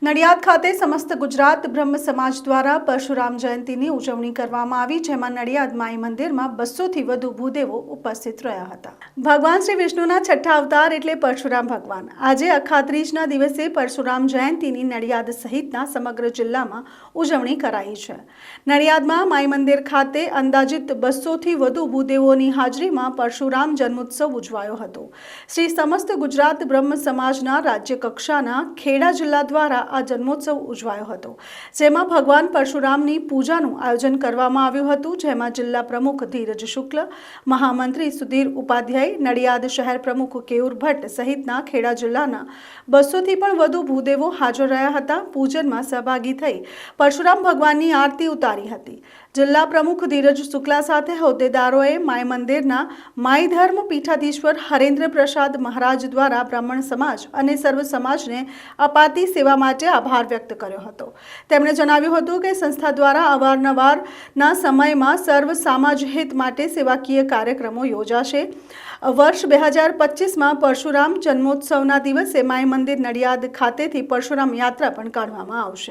નડિયાદ ખાતે સમસ્ત ગુજરાત બ્રહ્મ સમાજ દ્વારા પરશુરામ જયંતીની ઉજવણી કરવામાં આવી, જેમાં નડિયાદ માઈ મંદિરમાં 200થી વધુ ભૂદેવો ઉપસ્થિત રહ્યા હતા। ભગવાન શ્રી વિષ્ણુના છઠ્ઠા અવતાર એટલે પરશુરામ ભગવાન આજે અખાત્રીજના દિવસે પરશુરામ જયંતીની નડિયાદ સહિતના સમગ્ર જિલ્લામાં ઉજવણી કરાઈ છે। નડિયાદમાં માઈ મંદિર ખાતે અંદાજિત 200થી વધુ ભૂદેવોની હાજરીમાં પરશુરામ જન્મોત્સવ ઉજવાયો હતો। શ્રી સમસ્ત ગુજરાત બ્રહ્મ સમાજના રાજ્ય કક્ષાના ખેડા જિલ્લા દ્વારા આ જન્મોત્સવ ઉજવાયો હતો, જેમાં ભગવાન પરશુરામની પૂજાનું આયોજન કરવામાં આવ્યું હતું, જેમાં જિલ્લા પ્રમુખ ધીરજ શુક્લ, મહામંત્રી સુધીર ઉપાધ્યાય, નડિયાદ શહેર પ્રમુખ કેયુર ભટ્ટ સહિતના ખેડા જિલ્લાના 200થી પણ વધુ ભૂદેવો હાજર રહ્યા હતા। પૂજનમાં સહભાગી થઈ પરશુરામ ભગવાનની આરતી ઉતારી હતી। જિલ્લા પ્રમુખ ધીરજ શુક્લા સાથે હોદ્દેદારોએ માઈ મંદિરના માઈ ધર્મ પીઠાધીશ્વર હરેન્દ્ર પ્રસાદ મહારાજ દ્વારા બ્રાહ્મણ સમાજ અને સર્વ સમાજને અપાતી સેવા માટે આભાર વ્યક્ત કર્યો હતો। તેમણે જણાવ્યું હતું કે સંસ્થા દ્વારા અવારનવારના સમયમાં સર્વ સમાજ હિત માટે સેવાકીય કાર્યક્રમો યોજાશે। વર્ષ 2025માં પરશુરામ જન્મોત્સવના દિવસે માઈ મંદિર નડિયાદ ખાતેથી પરશુરામ યાત્રા પણ કાઢવામાં આવશે।